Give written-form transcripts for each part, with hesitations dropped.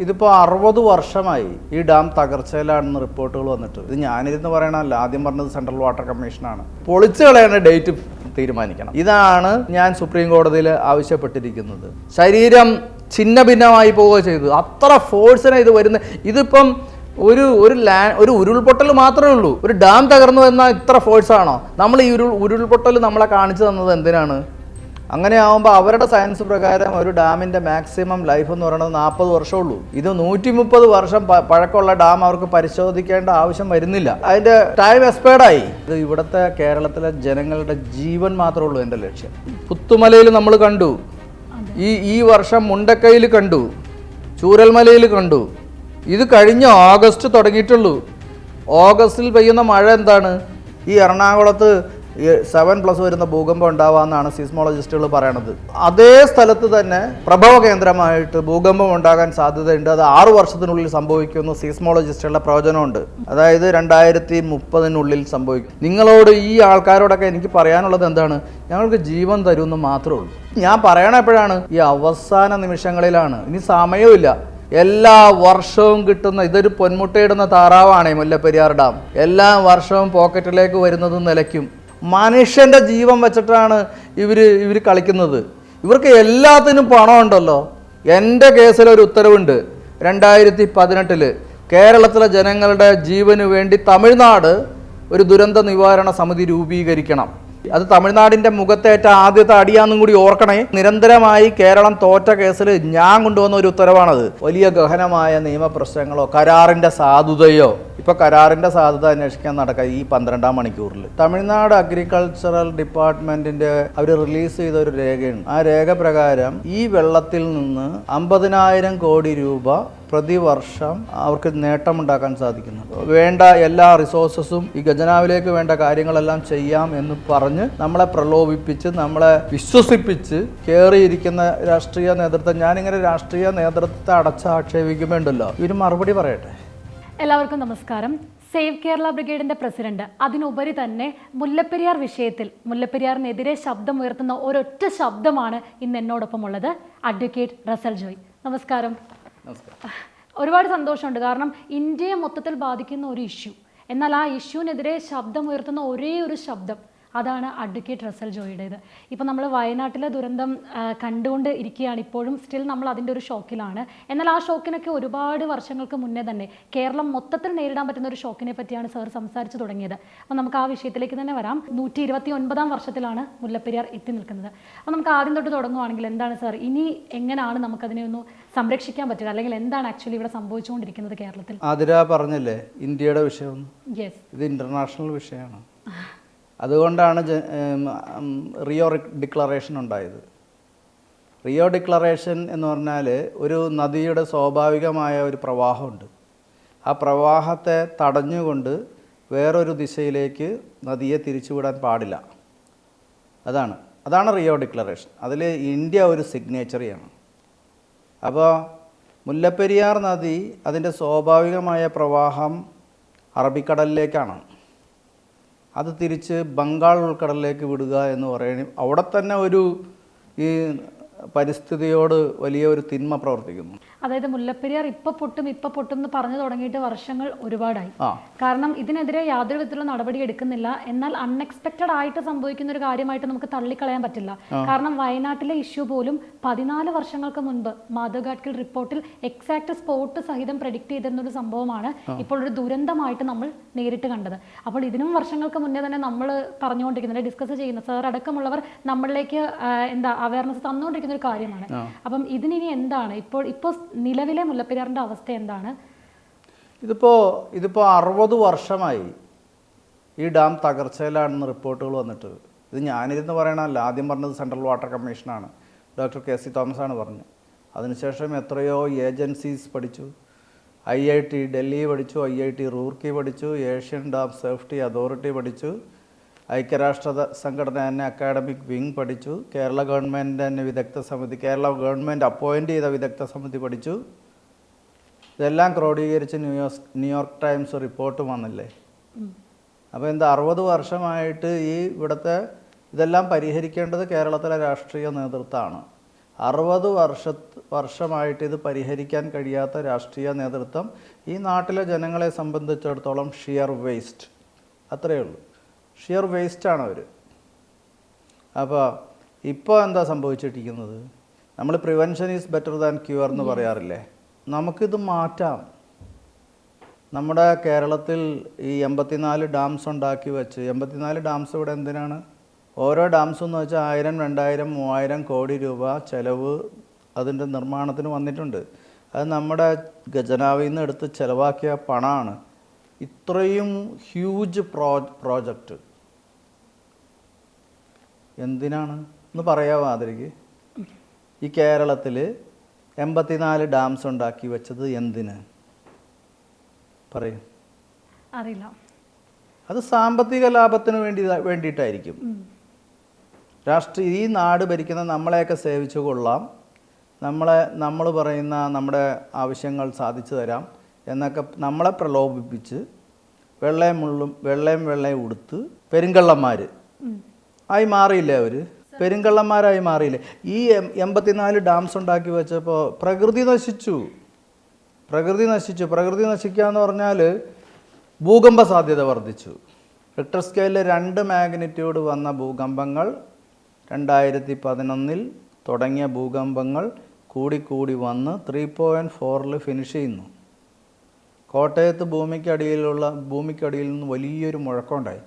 ഇതിപ്പോൾ 60 വർഷമായി ഈ ഡാം തകർച്ചയിലാണെന്ന് റിപ്പോർട്ടുകൾ വന്നിട്ട്. ഇത് ഞാനിരുന്ന് പറയണമല്ല, ആദ്യം പറഞ്ഞത് സെൻട്രൽ വാട്ടർ കമ്മീഷനാണ്. പൊളിച്ചു കളയേണ്ട ഡേറ്റ് തീരുമാനിക്കണം. ഇതാണ് ഞാൻ സുപ്രീം കോടതിയിൽ ആവശ്യപ്പെട്ടിരിക്കുന്നത്. ശരീരം ഛിന്ന ഭിന്നമായി പോവുക ചെയ്തു. അത്ര ഫോഴ്സിനെ ഇത് വരുന്നത്. ഇതിപ്പം ഒരു ഉരുൾപൊട്ടൽ മാത്രമേ ഉള്ളൂ. ഒരു ഡാം തകർന്നു എന്നാൽ ഇത്ര ഫോഴ്സാണോ? നമ്മൾ ഈ ഉരുൾപൊട്ടൽ നമ്മളെ കാണിച്ചു തന്നത് എന്തിനാണ്? അങ്ങനെ ആകുമ്പോൾ അവരുടെ സയൻസ് പ്രകാരം ഒരു ഡാമിൻ്റെ മാക്സിമം ലൈഫ് എന്ന് പറയുന്നത് 40 വർഷമുള്ളൂ. ഇത് 130 വർഷം പഴക്കമുള്ള ഡാം അവർക്ക് പരിശോധിക്കേണ്ട ആവശ്യം വരുന്നില്ല. അതിൻ്റെ ടൈം എക്സ്പയർഡായി. ഇത് ഇവിടുത്തെ കേരളത്തിലെ ജനങ്ങളുടെ ജീവൻ മാത്രമേ ഉള്ളൂ എൻ്റെ ലക്ഷ്യം. പുത്തുമലയിൽ നമ്മൾ കണ്ടു, ഈ വർഷം മുണ്ടക്കയിൽ കണ്ടു, ചൂരൽമലയിൽ കണ്ടു. ഇത് കഴിഞ്ഞ ഓഗസ്റ്റ് തുടങ്ങിയിട്ടുള്ളൂ. ഓഗസ്റ്റിൽ പെയ്യുന്ന മഴ എന്താണ്? ഈ എറണാകുളത്ത് 7+ വരുന്ന ഭൂകമ്പം ഉണ്ടാവാമെന്നാണ് സീസ്മോളജിസ്റ്റുകൾ പറയണത്. അതേ സ്ഥലത്ത് തന്നെ പ്രഭവ കേന്ദ്രമായിട്ട് ഭൂകമ്പം ഉണ്ടാകാൻ സാധ്യതയുണ്ട്. അത് 6 വർഷത്തിനുള്ളിൽ സംഭവിക്കുമെന്ന് സീസ്മോളജിസ്റ്റുകളുടെ പ്രവചനമുണ്ട്. അതായത് 2030 സംഭവിക്കും. നിങ്ങളോട് ഈ ആൾക്കാരോടൊക്കെ എനിക്ക് പറയാനുള്ളത് എന്താണ്? ഞങ്ങൾക്ക് ജീവൻ തരുമെന്ന് മാത്രമേ ഉള്ളൂ. ഞാൻ പറയണ എപ്പോഴാണ്? ഈ അവസാന നിമിഷങ്ങളിലാണ്. ഇനി സമയമില്ല. എല്ലാ വർഷവും കിട്ടുന്ന ഇതൊരു പൊന്മുട്ടയിടുന്ന താറാവാണ് മുല്ലപ്പെരിയാർ ഡാം. എല്ലാ വർഷവും പോക്കറ്റിലേക്ക് വരുന്നതും നിലയ്ക്കും. മനുഷ്യൻ്റെ ജീവൻ വെച്ചിട്ടാണ് ഇവർ കളിക്കുന്നത്. ഇവർക്ക് എല്ലാത്തിനും പണമുണ്ടല്ലോ. എൻ്റെ കേസിലൊരു ഉത്തരവുണ്ട്. 2018 കേരളത്തിലെ ജനങ്ങളുടെ ജീവന് വേണ്ടി തമിഴ്നാട് ഒരു ദുരന്ത നിവാരണ സമിതി രൂപീകരിക്കണം. അത് തമിഴ്നാടിൻ്റെ മുഖത്തേറ്റ ആദ്യത്തെ അടിയാന്നും കൂടി ഓർക്കണേ. നിരന്തരമായി കേരളം തോറ്റ കേസിൽ ഞാൻ കൊണ്ടുവന്ന ഒരു ഉത്തരവാണത്. വലിയ ഗഹനമായ നിയമപ്രശ്നങ്ങളോ കരാറിൻ്റെ സാധുതയോ, ഇപ്പോൾ കരാറിൻ്റെ സാധുത അന്വേഷിക്കാൻ നടക്കുക ഈ 12-ാം മണിക്കൂറിൽ. തമിഴ്നാട് അഗ്രികൾച്ചറൽ ഡിപ്പാർട്ട്മെൻറ്റിൻ്റെ അവർ റിലീസ് ചെയ്ത ഒരു രേഖയുണ്ട്. ആ രേഖ പ്രകാരം ഈ വെള്ളത്തിൽ നിന്ന് 50,000 കോടി രൂപ പ്രതിവർഷം അവർക്ക് നേട്ടമുണ്ടാക്കാൻ സാധിക്കുന്നു. വേണ്ട എല്ലാ റിസോഴ്സസും ഈ ഖജനാവിലേക്ക് വേണ്ട കാര്യങ്ങളെല്ലാം ചെയ്യാം എന്ന് പറഞ്ഞ് നമ്മളെ പ്രലോഭിപ്പിച്ച് നമ്മളെ വിശ്വസിപ്പിച്ച് കയറിയിരിക്കുന്ന രാഷ്ട്രീയ നേതൃത്വം. ഞാനിങ്ങനെ രാഷ്ട്രീയ നേതൃത്വത്തെ അടച്ചാക്ഷേപിക്കുമ്പോണ്ടല്ലോ, ഇവര് മറുപടി പറയട്ടെ. എല്ലാവർക്കും നമസ്കാരം. സേവ് കേരള ബ്രിഗേഡിന്റെ പ്രസിഡന്റ്, അതിനുപരി തന്നെ മുല്ലപ്പെരിയാർ വിഷയത്തിൽ മുല്ലപ്പെരിയാറിനെതിരെ ശബ്ദമുയർത്തുന്ന ഒരൊറ്റ ശബ്ദമാണ് ഇന്ന് എന്നോടൊപ്പം ഉള്ളത്, അഡ്വക്കേറ്റ് റസൽ ജോയ്. നമസ്കാരം. ഒരുപാട് സന്തോഷമുണ്ട്. കാരണം ഇന്ത്യയെ മൊത്തത്തിൽ ബാധിക്കുന്ന ഒരു ഇഷ്യൂ, എന്നാൽ ആ ഇഷ്യൂവിനെതിരെ ശബ്ദമുയർത്തുന്ന ഒരേ ഒരു ശബ്ദം, അതാണ് അഡ്വക്കേറ്റ് റസൽ ജോയിയുടേത്. ഇപ്പോൾ നമ്മൾ വയനാട്ടിലെ ദുരന്തം കണ്ടുകൊണ്ട് ഇരിക്കുകയാണ്. ഇപ്പോഴും സ്റ്റിൽ നമ്മൾ അതിൻ്റെ ഒരു ഷോക്കിലാണ്. എന്നാൽ ആ ഷോക്കിനൊക്കെ ഒരുപാട് വർഷങ്ങൾക്ക് മുന്നേ തന്നെ കേരളം മൊത്തത്തിൽ നേരിടാൻ പറ്റുന്ന ഒരു ഷോക്കിനെ പറ്റിയാണ് സാർ സംസാരിച്ചു തുടങ്ങിയത്. അപ്പോൾ നമുക്ക് ആ വിഷയത്തിലേക്ക് തന്നെ വരാം. 129-ാം വർഷത്തിലാണ് മുല്ലപ്പെരിയാർ എത്തി നിൽക്കുന്നത്. അപ്പോൾ നമുക്ക് ആദ്യം തൊട്ട് തുടങ്ങുവാണെങ്കിൽ എന്താണ് സാർ, ഇനി എങ്ങനെയാണ് നമുക്കതിനെ ഒന്ന് സംരക്ഷിക്കാൻ പറ്റുക, അല്ലെങ്കിൽ എന്താണ് ആക്ച്വലി ഇവിടെ സംഭവിച്ചുകൊണ്ടിരിക്കുന്നത് കേരളത്തിൽ? ആതിര പറഞ്ഞല്ലേ ഇന്ത്യയുടെ വിഷയം. യെസ്, ഇത് ഇൻ്റർനാഷണൽ വിഷയമാണ്. അതുകൊണ്ടാണ് റിയോ ഡിക്ലറേഷൻ ഉണ്ടായത്. റിയോ ഡിക്ലറേഷൻ എന്ന് പറഞ്ഞാൽ ഒരു നദിയുടെ സ്വാഭാവികമായ ഒരു പ്രവാഹമുണ്ട്. ആ പ്രവാഹത്തെ തടഞ്ഞുകൊണ്ട് വേറൊരു ദിശയിലേക്ക് നദിയെ തിരിച്ചുവിടാൻ പാടില്ല. അതാണ് റിയോ ഡിക്ലറേഷൻ. അതിൽ ഇന്ത്യ ഒരു സിഗ്നേച്ചറിയാണ്. അപ്പോൾ മുല്ലപ്പെരിയാർ നദി അതിൻ്റെ സ്വാഭാവികമായ പ്രവാഹം അറബിക്കടലിലേക്കാണ്. അത് തിരിച്ച് ബംഗാൾ ഉൾക്കടലിലേക്ക് വിടുക എന്ന് പറയുന്നത് അവിടെ തന്നെ ഒരു ഈ പരിസ്ഥിതിയോട് വലിയ ഒരു തിന്മ പ്രവർത്തിക്കുന്നു. അതായത് മുല്ലപ്പെരിയാർ ഇപ്പൊ പൊട്ടും എന്ന് പറഞ്ഞു തുടങ്ങിയിട്ട് വർഷങ്ങൾ ഒരുപാടായി. കാരണം ഇതിനെതിരെ യാതൊരു വിധത്തിലുള്ള നടപടി എടുക്കുന്നില്ല. എന്നാൽ അൺഎക്സ്പെക്റ്റഡ് ആയിട്ട് സംഭവിക്കുന്ന ഒരു കാര്യമായിട്ട് നമുക്ക് തള്ളിക്കളയാൻ പറ്റില്ല. കാരണം വയനാട്ടിലെ ഇഷ്യൂ പോലും 14 വർഷങ്ങൾക്ക് മുൻപ് മാധവ് ഗാഡ്ഗിൽ റിപ്പോർട്ടിൽ എക്സാക്ട് സ്പോട്ട് സഹിതം പ്രഡിക്റ്റ് ചെയ്തിരുന്ന ഒരു സംഭവമാണ് ഇപ്പോൾ ഒരു ദുരന്തമായിട്ട് നമ്മൾ നേരിട്ട് കണ്ടത്. അപ്പോൾ ഇതിനും വർഷങ്ങൾക്ക് മുന്നേ തന്നെ നമ്മൾ പറഞ്ഞുകൊണ്ടിരിക്കുന്നത്, ഡിസ്കസ് ചെയ്യുന്ന സാർ അടക്കമുള്ളവർ നമ്മളിലേക്ക് അവയർനെസ് തന്നുകൊണ്ടിരിക്കുന്ന ഒരു കാര്യമാണ്. അപ്പം ഇതിനി എന്താണ് ഇപ്പോൾ നിലവിലെ മുല്ലപ്പെരിയാറിന്റെ അവസ്ഥ എന്താണ്? ഇതിപ്പോ 60 വർഷമായി ഈ ഡാം തകർച്ചയിലാണെന്ന് റിപ്പോർട്ടുകൾ വന്നിട്ട്. ഇത് ഞാനിരുന്ന് പറയണമല്ല, ആദ്യം പറഞ്ഞത് സെൻട്രൽ വാട്ടർ കമ്മീഷനാണ്. Doctor K C. തോമസ് ആണ് പറഞ്ഞത്. അതിനുശേഷം എത്രയോ ഏജൻസീസ് പഠിച്ചു. IIT ഡൽഹി പഠിച്ചു, IIT റൂർക്കി പഠിച്ചു, ഏഷ്യൻ ഡാം സേഫ്റ്റി അതോറിറ്റി പഠിച്ചു, ഐക്യരാഷ്ട്ര സംഘടന തന്നെ അക്കാഡമിക് വിങ് പഠിച്ചു, കേരള ഗവൺമെൻറ് തന്നെ വിദഗ്ധ സമിതി, കേരള ഗവൺമെൻറ് അപ്പോയിൻ്റ് ചെയ്ത വിദഗ്ധ സമിതി പഠിച്ചു. ഇതെല്ലാം ക്രോഡീകരിച്ച് ന്യൂയോർക്ക് ടൈംസ് റിപ്പോർട്ട് വന്നില്ലേ. അപ്പോൾ 60 വർഷമായിട്ട് ഇവിടുത്തെ ഇതെല്ലാം പരിഹരിക്കേണ്ടത് കേരളത്തിലെ രാഷ്ട്രീയ നേതൃത്വമാണ്. 60 വർഷമായിട്ട് ഇത് പരിഹരിക്കാൻ കഴിയാത്ത രാഷ്ട്രീയ നേതൃത്വം ഈ നാട്ടിലെ ജനങ്ങളെ സംബന്ധിച്ചിടത്തോളം ഷിയർ വേസ്റ്റ്, അത്രയേ ഉള്ളൂ. ഷിയർ വേസ്റ്റാണ് അവർ. അപ്പോൾ ഇപ്പോൾ എന്താ സംഭവിച്ചിരിക്കുന്നത്? നമ്മൾ prevention is better than cure എന്ന് പറയാറില്ലേ? നമുക്കിത് മാറ്റാം. നമ്മുടെ കേരളത്തിൽ ഈ 84 ഡാംസ് ഉണ്ടാക്കി വെച്ച്, 84 ഡാംസ് ഇവിടെ എന്തിനാണ്? ഓരോ ഡാംസ് എന്ന് വെച്ചാൽ 1000, 2000, 3000 കോടി രൂപ ചിലവ് അതിൻ്റെ നിർമ്മാണത്തിന് വന്നിട്ടുണ്ട്. അത് നമ്മുടെ ഖജനാവിൽ നിന്ന് എടുത്ത് ചിലവാക്കിയ പണമാണ്. ഇത്രയും ഹ്യൂജ് പ്രോജക്റ്റ് എന്തിനാണ് എന്ന് പറയാമോ ആദരിക്ക്? ഈ കേരളത്തിൽ 84 ഡാംസ് ഉണ്ടാക്കി വെച്ചത് എന്തിന് പറയും? അറിയില്ല. അത് സാമ്പത്തിക ലാഭത്തിന് വേണ്ടിയിട്ടായിരിക്കും. ഈ നാട് ഭരിക്കുന്ന നമ്മളെയൊക്കെ സേവിച്ചു കൊള്ളാം, നമ്മൾ പറയുന്ന നമ്മുടെ ആവശ്യങ്ങൾ സാധിച്ചു തരാം എന്നൊക്കെ നമ്മളെ പ്രലോഭിപ്പിച്ച് വെള്ളയും ഉടുത്ത് പെരുങ്കള്ളന്മാർ ആയി മാറിയില്ലേ അവർ? പെരുങ്കള്ളന്മാരായി മാറിയില്ലേ? ഈ 84 ഡാംസ് ഉണ്ടാക്കി വെച്ചപ്പോൾ പ്രകൃതി നശിച്ചു. പ്രകൃതി നശിക്കുക എന്ന് പറഞ്ഞാൽ ഭൂകമ്പ സാധ്യത വർദ്ധിച്ചു. റിക്ടർ സ്കെയിലിൽ 2 മാഗ്നിറ്റ്യൂഡ് വന്ന ഭൂകമ്പങ്ങൾ 2011 തുടങ്ങിയ ഭൂകമ്പങ്ങൾ കൂടി വന്ന് 3.4 ഫിനിഷ് ചെയ്യുന്നു. കോട്ടയത്ത് ഭൂമിക്കടിയിൽ നിന്ന് വലിയൊരു മുഴക്കമുണ്ടായി.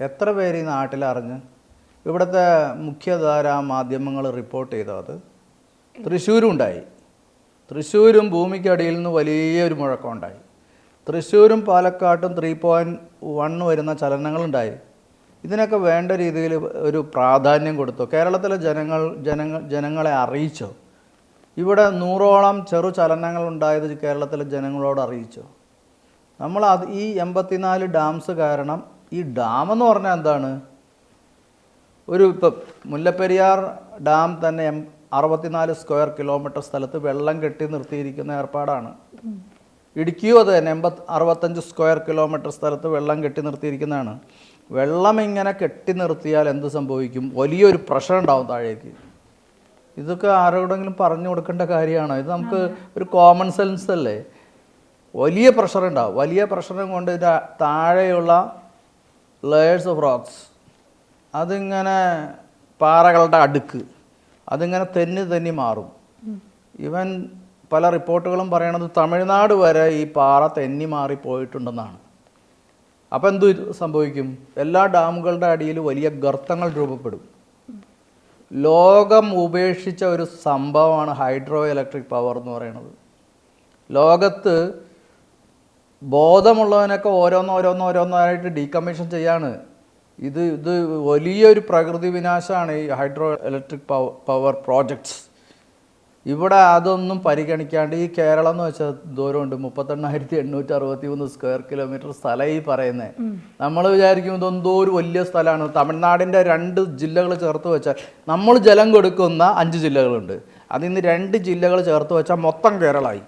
എത്ര പേര് ഈ നാട്ടിൽ അറിഞ്ഞ്? ഇവിടുത്തെ മുഖ്യധാരാ മാധ്യമങ്ങൾ റിപ്പോർട്ട് ചെയ്തോ? അത് തൃശ്ശൂരും ഭൂമിക്കടിയിൽ നിന്ന് വലിയൊരു മുഴക്കമുണ്ടായി. തൃശ്ശൂരും പാലക്കാട്ടും 3.1 വരുന്ന ചലനങ്ങളുണ്ടായി. ഇതിനൊക്കെ വേണ്ട രീതിയിൽ ഒരു പ്രാധാന്യം കൊടുത്തു. കേരളത്തിലെ ജനങ്ങളെ അറിയിച്ചോ? ഇവിടെ 100ഓളം ചെറു ചലനങ്ങൾ ഉണ്ടായത് കേരളത്തിലെ ജനങ്ങളോട് അറിയിച്ചോ? ഈ 84 ഡാംസ് കാരണം, ഈ ഡാം എന്ന് പറഞ്ഞാൽ എന്താണ്? ഇപ്പം മുല്ലപ്പെരിയാർ ഡാം തന്നെ 64 സ്ക്വയർ കിലോമീറ്റർ സ്ഥലത്ത് വെള്ളം കെട്ടി നിർത്തിയിരിക്കുന്ന ഏർപ്പാടാണ്. ഇടുക്കിയും അത് തന്നെ 65 സ്ക്വയർ കിലോമീറ്റർ സ്ഥലത്ത് വെള്ളം കെട്ടി നിർത്തിയിരിക്കുന്നതാണ്. വെള്ളം ഇങ്ങനെ കെട്ടി നിർത്തിയാൽ എന്ത് സംഭവിക്കും? വലിയൊരു പ്രഷർ ഉണ്ടാവും താഴേക്ക്. ഇതൊക്കെ ആരോടെങ്കിലും പറഞ്ഞു കൊടുക്കേണ്ട കാര്യമാണോ? ഇത് നമുക്ക് ഒരു കോമൺ സെൻസ് അല്ലേ? വലിയ പ്രഷർ ഉണ്ടാവും. വലിയ പ്രഷറും കൊണ്ട് താഴെയുള്ള ലെയേഴ്സ് ഓഫ് റോക്സ്, അതിങ്ങനെ പാറകളുടെ അടുക്ക്, അതിങ്ങനെ തെന്നി മാറും. ഈവൻ പല റിപ്പോർട്ടുകളും പറയണത് തമിഴ്നാട് വരെ ഈ പാറ തെന്നി മാറി പോയിട്ടുണ്ടെന്നാണ്. അപ്പോൾ എന്തു സംഭവിക്കും? എല്ലാ ഡാമുകളുടെ അടിയിൽ വലിയ ഗർത്തങ്ങൾ രൂപപ്പെടും. ലോകം ഉപേക്ഷിച്ച ഒരു സംഭവമാണ് ഹൈഡ്രോ ഇലക്ട്രിക് പവർ എന്ന് പറയുന്നത്. ലോകത്ത് ബോധമുള്ളവനൊക്കെ ഓരോന്നായിട്ട് ഡീകമ്മീഷൻ ചെയ്യാണ്. ഇത് വലിയൊരു പ്രകൃതി വിനാശമാണ് ഈ ഹൈഡ്രോ ഇലക്ട്രിക് പവർ പ്രോജക്ട്സ്. ഇവിടെ അതൊന്നും പരിഗണിക്കാണ്ട് ഈ കേരളം എന്ന് വെച്ചാൽ ദൂരമുണ്ട്, 38,863 സ്ക്വയർ കിലോമീറ്റർ സ്ഥലം ഈ പറയുന്നത്. നമ്മൾ വിചാരിക്കും ഇതെന്തോ ഒരു വലിയ സ്ഥലമാണ്. തമിഴ്നാടിൻ്റെ 2 ജില്ലകൾ ചേർത്ത് വെച്ചാൽ, നമ്മൾ ജലം കൊടുക്കുന്ന 5 ജില്ലകളുണ്ട്, അതിൽ നിന്ന് 2 ജില്ലകൾ ചേർത്ത് വെച്ചാൽ മൊത്തം കേരളമായി.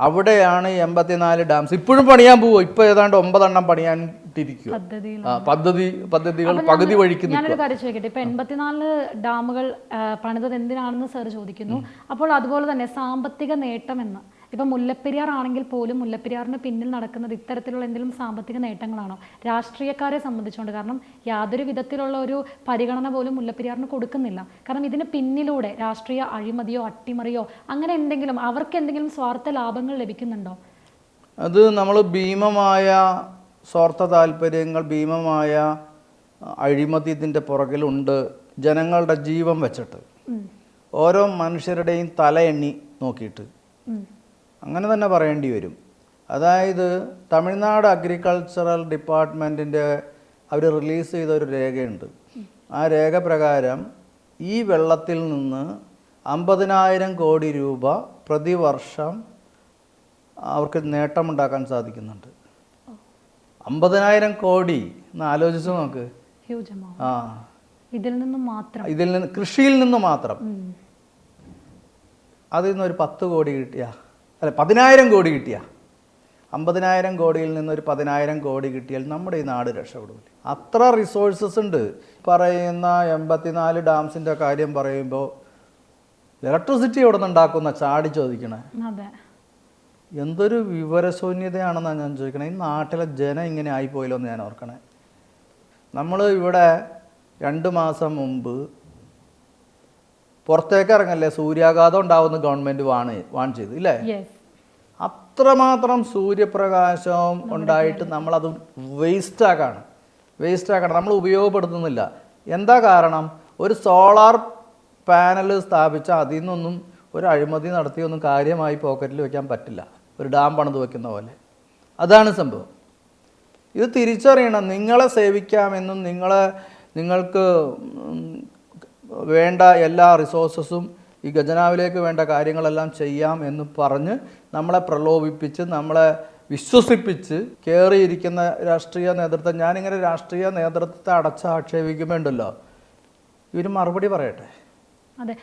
അവിടെയാണ് 84 ഡാംസ് ഇപ്പോഴും പണിയാൻ പോവുക. ഇപ്പോൾ ഏതാണ്ട് 9 എണ്ണം പണിയാൻ ഇട്ടിരിക്കുക. പദ്ധതികൾ പകുതി വഴിക്ക്. ഞാനൊരു കാര്യം ചോദിക്കട്ടെ, ഇപ്പൊ 84 ഡാമുകൾ പണിതത് എന്തിനാണെന്ന് സാർ ചോദിക്കുന്നു. അപ്പോൾ അതുപോലെ തന്നെ സാമ്പത്തിക നേട്ടം എന്ന്, ഇപ്പൊ മുല്ലപ്പെരിയാർ ആണെങ്കിൽ പോലും മുല്ലപ്പെരിയാറിന് പിന്നിൽ നടക്കുന്നത് ഇത്തരത്തിലുള്ള എന്തെങ്കിലും സാമ്പത്തിക നേട്ടങ്ങളാണോ രാഷ്ട്രീയക്കാരെ സംബന്ധിച്ചുകൊണ്ട്? കാരണം യാതൊരു വിധത്തിലുള്ള ഒരു പരിഗണന പോലും മുല്ലപ്പെരിയാറിന് കൊടുക്കുന്നില്ല. കാരണം ഇതിന് പിന്നിലൂടെ രാഷ്ട്രീയ അഴിമതിയോ അട്ടിമറിയോ അങ്ങനെ എന്തെങ്കിലും, അവർക്ക് എന്തെങ്കിലും സ്വാർത്ഥ ലാഭങ്ങൾ ലഭിക്കുന്നുണ്ടോ? അത് നമ്മൾ ഭീമമായ സ്വാർത്ഥ താല്പര്യങ്ങൾ, ഭീമമായ അഴിമതി ഇതിൻ്റെ പുറകിലുണ്ട്. ജനങ്ങളുടെ ജീവൻ വെച്ചിട്ട്, ഓരോ മനുഷ്യരുടെയും തല എണ്ണി നോക്കിയിട്ട് അങ്ങനെ തന്നെ പറയേണ്ടി വരും. അതായത് തമിഴ്നാട് അഗ്രികൾച്ചറൽ ഡിപ്പാർട്ട്മെൻറ്റിൻ്റെ അവർ റിലീസ് ചെയ്ത ഒരു രേഖയുണ്ട്. ആ രേഖ പ്രകാരം ഈ വെള്ളത്തിൽ നിന്ന് 50,000 കോടി രൂപ പ്രതിവർഷം അവർക്ക് നേട്ടമുണ്ടാക്കാൻ സാധിക്കുന്നുണ്ട്. 50,000 കോടി എന്ന് ആലോചിച്ച് നോക്ക്. ഇതിൽ നിന്ന് കൃഷിയിൽ നിന്ന് മാത്രം അതിൽ നിന്ന് ഒരു 10 കോടി കിട്ടിയ, അല്ല 10,000 കോടി കിട്ടിയ, 50,000 കോടിയിൽ നിന്നൊരു 10,000 കോടി കിട്ടിയാൽ നമ്മുടെ ഈ നാട് രക്ഷപ്പെടില്ല. അത്ര റിസോഴ്സസ് ഉണ്ട്. പറയുന്ന 84 ഡാംസിൻ്റെ കാര്യം പറയുമ്പോൾ ഇലക്ട്രിസിറ്റി എവിടെ നിന്ന് ഉണ്ടാക്കുന്ന ചാടി ചോദിക്കണേ. അതെ, എന്തൊരു വിവരശൂന്യതയാണെന്നാണ് ഞാൻ ചോദിക്കണേ. ഈ നാട്ടിലെ ജനം ഇങ്ങനെ ആയിപ്പോയല്ലോ എന്ന് ഞാൻ ഓർക്കണേ. നമ്മൾ ഇവിടെ 2 മാസം മുമ്പ് പുറത്തേക്ക് ഇറങ്ങല്ലേ, സൂര്യാഘാതം ഉണ്ടാവുന്ന ഗവൺമെൻറ് വാൺ ചെയ്തു ഇല്ലേ? അത്രമാത്രം സൂര്യപ്രകാശം ഉണ്ടായിട്ട് നമ്മളത് വേസ്റ്റാക്കാണ്. നമ്മൾ ഉപയോഗപ്പെടുത്തുന്നില്ല. എന്താ കാരണം? ഒരു സോളാർ പാനൽ സ്ഥാപിച്ച അതിൽ നിന്നൊന്നും ഒരു അഴിമതി നടത്തിയൊന്നും കാര്യമായി പോക്കറ്റിൽ വെക്കാൻ പറ്റില്ല, ഒരു ഡാം പണിത് വെക്കുന്ന പോലെ. അതാണ് സംഭവം. ഇത് തിരിച്ചറിയണം. നിങ്ങളെ സേവിക്കാമെന്നും നിങ്ങൾക്ക് വേണ്ട എല്ലാ റിസോഴ്സസും ഈ ഖജനാവിലേക്ക് വേണ്ട കാര്യങ്ങളെല്ലാം ചെയ്യാം എന്ന് പറഞ്ഞ് നമ്മളെ പ്രലോഭിപ്പിച്ച് നമ്മളെ വിശ്വസിപ്പിച്ച് കയറിയിരിക്കുന്ന രാഷ്ട്രീയ നേതൃത്വം, ഞാനിങ്ങനെ രാഷ്ട്രീയ നേതൃത്വത്തെ ആക്ഷേപിക്കുമ്പോണ്ടല്ലോ, ഇവർ മറുപടി പറയട്ടെ. അതെ,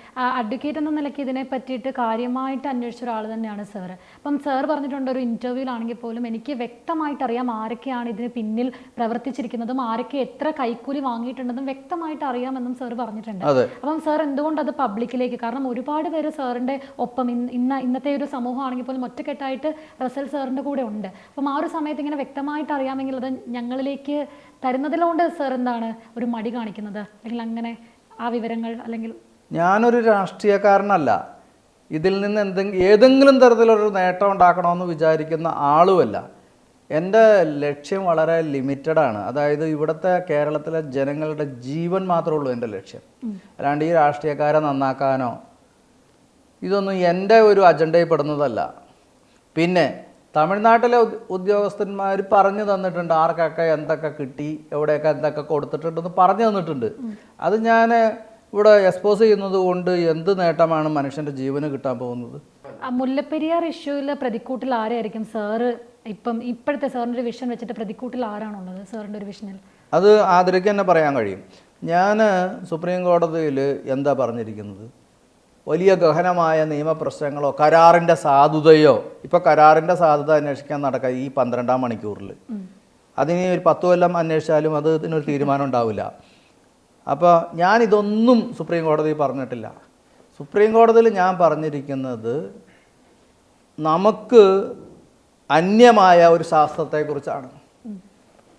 അഡ്വക്കേറ്റ് എന്ന നിലയ്ക്ക് ഇതിനെ പറ്റിയിട്ട് കാര്യമായിട്ട് അന്വേഷിച്ച ഒരാൾ തന്നെയാണ് സാർ. അപ്പം സാർ പറഞ്ഞിട്ടുണ്ട്, ഒരു ഇൻ്റർവ്യൂവിലാണെങ്കിൽ പോലും എനിക്ക് വ്യക്തമായിട്ട് അറിയാം ആരൊക്കെയാണ് ഇതിന് പിന്നിൽ പ്രവർത്തിച്ചിരിക്കുന്നതും ആരൊക്കെ എത്ര കൈക്കൂലി വാങ്ങിയിട്ടുണ്ടെന്നും വ്യക്തമായിട്ട് അറിയാമെന്നും സാർ പറഞ്ഞിട്ടുണ്ട്. അപ്പം സാർ എന്തുകൊണ്ട് അത് പബ്ലിക്കിലേക്ക്, കാരണം ഒരുപാട് പേര് സാറിൻ്റെ ഒപ്പം ഇന്നത്തെ ഒരു സമൂഹമാണെങ്കിൽ പോലും ഒറ്റക്കെട്ടായിട്ട് റസൽ സാറിൻ്റെ കൂടെ ഉണ്ട്. അപ്പം ആ ഒരു സമയത്ത് ഇങ്ങനെ വ്യക്തമായിട്ട് അറിയാമെങ്കിൽ അത് ഞങ്ങളിലേക്ക് തരുന്നതിലുകൊണ്ട് സാർ എന്താണ് ഒരു മടി കാണിക്കുന്നത്? അല്ലെങ്കിൽ അങ്ങനെ ആ വിവരങ്ങൾ, അല്ലെങ്കിൽ ഞാനൊരു രാഷ്ട്രീയക്കാരനല്ല, ഇതിൽ നിന്ന് ഏതെങ്കിലും തരത്തിലൊരു നേട്ടം ഉണ്ടാക്കണമെന്ന് വിചാരിക്കുന്ന ആളുമല്ല. എൻ്റെ ലക്ഷ്യം വളരെ ലിമിറ്റഡാണ്. അതായത് ഇവിടുത്തെ കേരളത്തിലെ ജനങ്ങളുടെ ജീവൻ മാത്രമേ ഉള്ളൂ എൻ്റെ ലക്ഷ്യം. അല്ലാണ്ട് ഈ രാഷ്ട്രീയക്കാരെ നന്നാക്കാനോ ഇതൊന്നും എൻ്റെ ഒരു അജണ്ടയിൽ പെടുന്നതല്ല. പിന്നെ തമിഴ്നാട്ടിലെ ഉദ്യോഗസ്ഥന്മാർ പറഞ്ഞു തന്നിട്ടുണ്ട് ആർക്കൊക്കെ എന്തൊക്കെ കിട്ടി, എവിടെയൊക്കെ എന്തൊക്കെ കൊടുത്തിട്ടുണ്ടെന്ന് പറഞ്ഞു തന്നിട്ടുണ്ട്. അത് ഞാൻ ഇവിടെ എക്സ്പോസ് ചെയ്യുന്നത് കൊണ്ട് എന്ത് നേട്ടമാണ് മനുഷ്യൻ്റെ ജീവന് കിട്ടാൻ പോകുന്നത്? മുല്ലപ്പെരിയാർ ഇഷ്യൂവിൽ പ്രതിക്കൂട്ടിൽ ആരായിരിക്കും സാറ് ഇപ്പോഴത്തെ സാറിൻ്റെ ഒരു വിഷൻ വെച്ചിട്ട് പ്രതിക്കൂട്ടിൽ ആരാണുള്ളത് സാറിൻ്റെ ഒരു വിഷനിൽ? അത് ആദരയ്ക്ക് തന്നെ പറയാൻ കഴിയും. ഞാൻ സുപ്രീം കോടതിയിൽ എന്താ പറഞ്ഞിരിക്കുന്നത്, വലിയ ഗഹനമായ നിയമപ്രശ്നങ്ങളോ കരാറിൻ്റെ സാധുതയോ, ഇപ്പോൾ കരാറിൻ്റെ സാധുത അന്വേഷിക്കാൻ നടക്കുക ഈ 12-ാം മണിക്കൂറിൽ, അതിന് ഒരു 10 കൊല്ലം അന്വേഷിച്ചാലും ഇതിനൊരു തീരുമാനം ഉണ്ടാവില്ല. അപ്പോൾ ഞാനിതൊന്നും സുപ്രീം കോടതി പറഞ്ഞിട്ടില്ല. സുപ്രീം കോടതിയിൽ ഞാൻ പറഞ്ഞിരിക്കുന്നത് നമുക്ക് അന്യമായ ഒരു ശാസ്ത്രത്തെക്കുറിച്ചാണ്.